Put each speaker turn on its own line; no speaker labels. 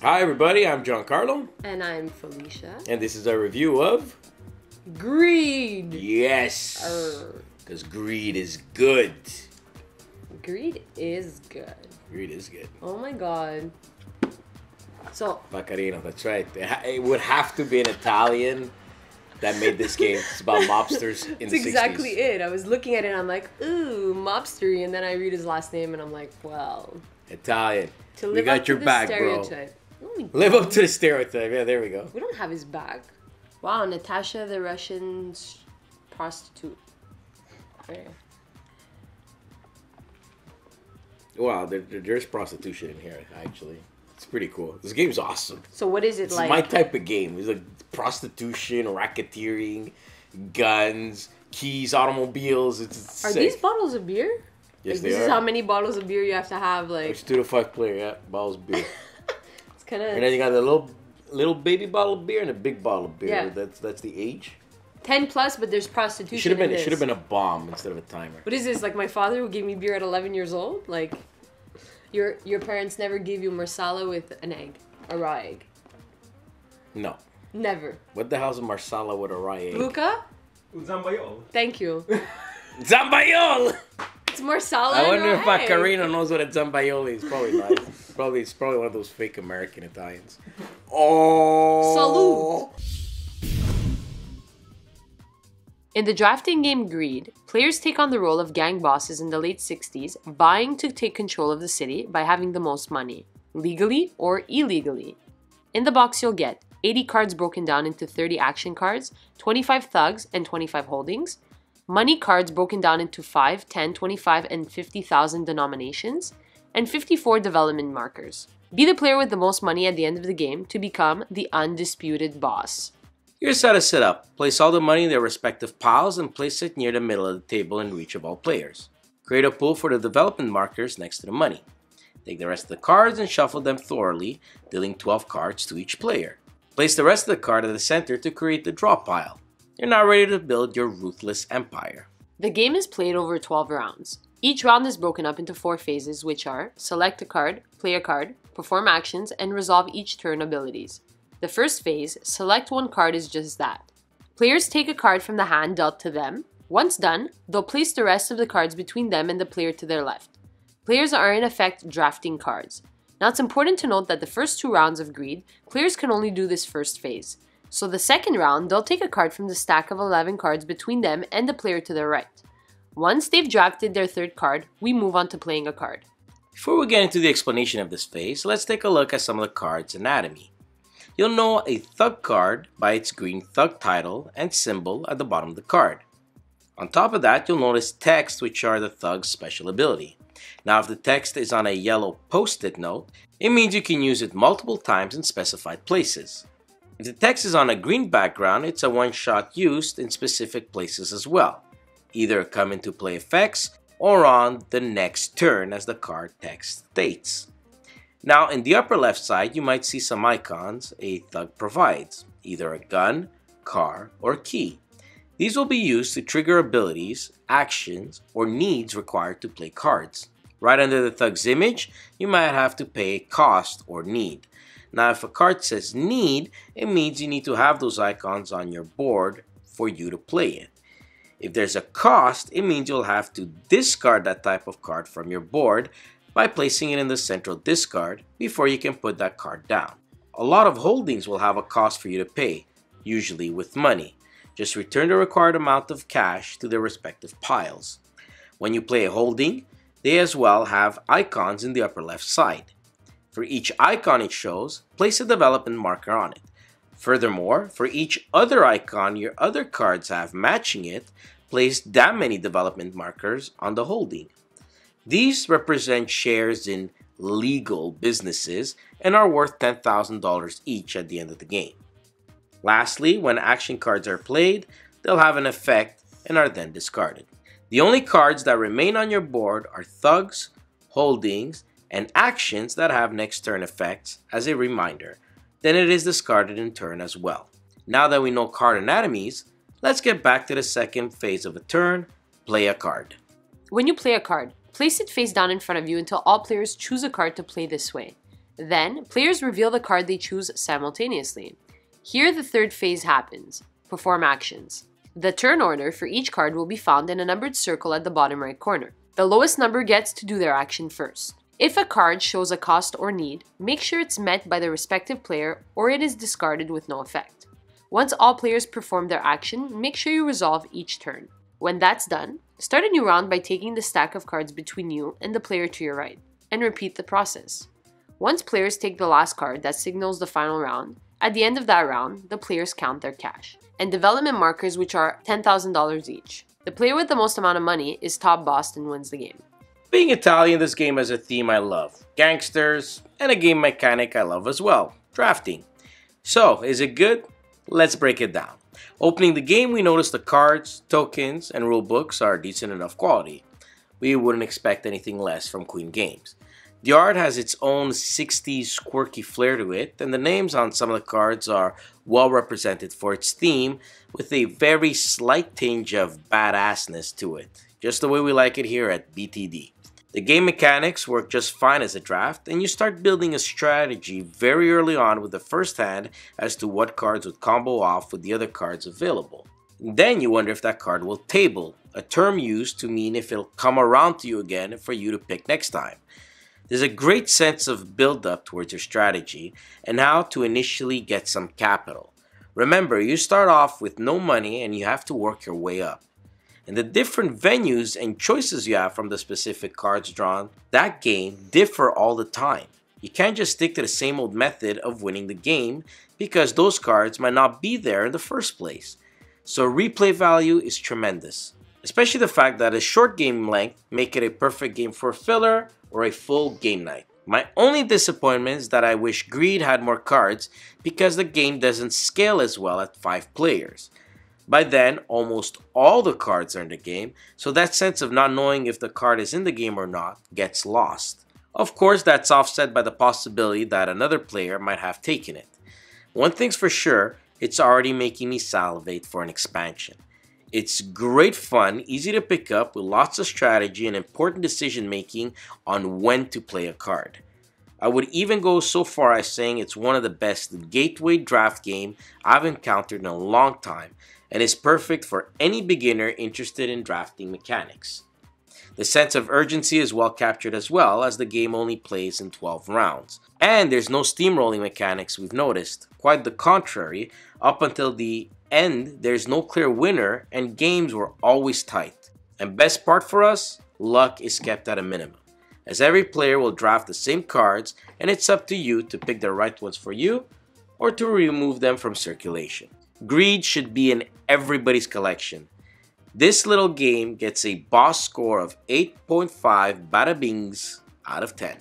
Hi everybody, I'm Giancarlo.
And I'm Felicia.
And this is our review of...
Greed!
Yes! Because greed is good.
Greed is good.
Greed is good.
Oh my god. So...
Baccarino, that's right. It would have to be an Italian that made this game. It's about mobsters in the 60s.
That's exactly it. I was looking at it and I'm like, ooh, mobstery. And then I read his last name and I'm like, well...
Italian.
To live
we got
up
your
to the
back,
stereotype.
bro.
No,
Live up to the stereotype. Yeah, there we go.
We don't have his back. Wow, Natasha the Russian prostitute. Okay.
Wow, there's prostitution in here, actually. It's pretty cool. This game's awesome.
So what is it
It's
like?
my type of game. It's like prostitution, racketeering, guns, keys, automobiles. It's
Are
sick.
these bottles of beer?
Yes,
like,
they
this
are.
is how many bottles of beer you have to have, like...
It's 2 to 5 player, yeah. Bottles of beer.
It's kind of...
And then you got the little baby bottle of beer and a big bottle of beer.
Yeah.
That's the age.
10 plus, but there's prostitution.
It should have been a bomb instead of a timer.
What is this? Like my father who gave me beer at 11 years old? Like your parents never gave you marsala with an egg, a raw egg.
No.
Never.
What the hell's a marsala with a raw egg?
Luca?
Zambayol.
Thank you.
Zambayol!
It's marsala.
I wonder
and
if
raw egg.
Baccarino knows what a zambayol is. Probably not. It's probably one of those fake American Italians. Oh!
Salute. In the drafting game Greed, players take on the role of gang bosses in the late 60s, vying to take control of the city by having the most money, legally or illegally. In the box you'll get 80 cards broken down into 30 action cards, 25 thugs and 25 holdings, money cards broken down into 5, 10, 25 and 50,000 denominations, and 54 development markers. Be the player with the most money at the end of the game to become the undisputed boss.
Here's how to set up. Place all the money in their respective piles and place it near the middle of the table in reach of all players. Create a pool for the development markers next to the money. Take the rest of the cards and shuffle them thoroughly, dealing 12 cards to each player. Place the rest of the card at the center to create the draw pile. You're now ready to build your ruthless empire.
The game is played over 12 rounds. Each round is broken up into 4 phases, which are select a card, play a card, perform actions, and resolve each turn abilities. The first phase, select one card, is just that. Players take a card from the hand dealt to them. Once done, they'll place the rest of the cards between them and the player to their left. Players are in effect drafting cards. Now it's important to note that the first 2 rounds of Greed, players can only do this first phase. So the second round, they'll take a card from the stack of 11 cards between them and the player to their right. Once they've drafted their third card, we move on to playing a card.
Before we get into the explanation of this phase, let's take a look at some of the card's anatomy. You'll know a thug card by its green thug title and symbol at the bottom of the card. On top of that, you'll notice text, which are the thug's special ability. Now, if the text is on a yellow post-it note, it means you can use it multiple times in specified places. If the text is on a green background, it's a one-shot used in specific places as well, either come into play effects or on the next turn, as the card text states. Now, in the upper left side, you might see some icons a thug provides, either a gun, car, or key. These will be used to trigger abilities, actions, or needs required to play cards. Right under the thug's image, you might have to pay a cost or need. Now, if a card says need, it means you need to have those icons on your board for you to play it. If there's a cost, it means you'll have to discard that type of card from your board by placing it in the central discard before you can put that card down. A lot of holdings will have a cost for you to pay, usually with money. Just return the required amount of cash to their respective piles. When you play a holding, they as well have icons in the upper left side. For each icon it shows, place a development marker on it. Furthermore, for each other icon your other cards have matching it, place that many development markers on the holding. These represent shares in legal businesses and are worth $10,000 each at the end of the game. Lastly, when action cards are played, they'll have an effect and are then discarded. The only cards that remain on your board are thugs, holdings, and actions that have next turn effects as a reminder. Then it is discarded in turn as well. Now that we know card anatomies, let's get back to the second phase of a turn, play a card.
When you play a card, place it face down in front of you until all players choose a card to play this way. Then, players reveal the card they choose simultaneously. Here the third phase happens: perform actions. The turn order for each card will be found in a numbered circle at the bottom right corner. The lowest number gets to do their action first. If a card shows a cost or need, make sure it's met by the respective player or it is discarded with no effect. Once all players perform their action, make sure you resolve each turn. When that's done, start a new round by taking the stack of cards between you and the player to your right, and repeat the process. Once players take the last card that signals the final round, at the end of that round, the players count their cash and development markers, which are $10,000 each. The player with the most amount of money is top boss and wins the game.
Being Italian, this game has a theme I love: gangsters, and a game mechanic I love as well: drafting. So, is it good? Let's break it down. Opening the game, we notice the cards, tokens, and rulebooks are decent enough quality. We wouldn't expect anything less from Queen Games. The art has its own 60s quirky flair to it, and the names on some of the cards are well represented for its theme, with a very slight tinge of badassness to it, just the way we like it here at BTD. The game mechanics work just fine as a draft, and you start building a strategy very early on with the first hand as to what cards would combo off with the other cards available. Then you wonder if that card will table, a term used to mean if it'll come around to you again for you to pick next time. There's a great sense of build-up towards your strategy and how to initially get some capital. Remember, you start off with no money and you have to work your way up. And the different venues and choices you have from the specific cards drawn that game differ all the time. You can't just stick to the same old method of winning the game because those cards might not be there in the first place. So replay value is tremendous, especially the fact that a short game length make it a perfect game for a filler or a full game night. My only disappointment is that I wish Greed had more cards because the game doesn't scale as well at 5 players. By then, almost all the cards are in the game, so that sense of not knowing if the card is in the game or not gets lost. Of course, that's offset by the possibility that another player might have taken it. One thing's for sure, it's already making me salivate for an expansion. It's great fun, easy to pick up with lots of strategy and important decision making on when to play a card. I would even go so far as saying it's one of the best gateway draft game I've encountered in a long time and is perfect for any beginner interested in drafting mechanics. The sense of urgency is well captured as well, as the game only plays in 12 rounds. And there's no steamrolling mechanics we've noticed. Quite the contrary, up until the end there's no clear winner and games were always tight. And best part for us, luck is kept at a minimum, as every player will draft the same cards and it's up to you to pick the right ones for you or to remove them from circulation. Greed should be in everybody's collection. This little game gets a boss score of 8.5 bada bings out of 10.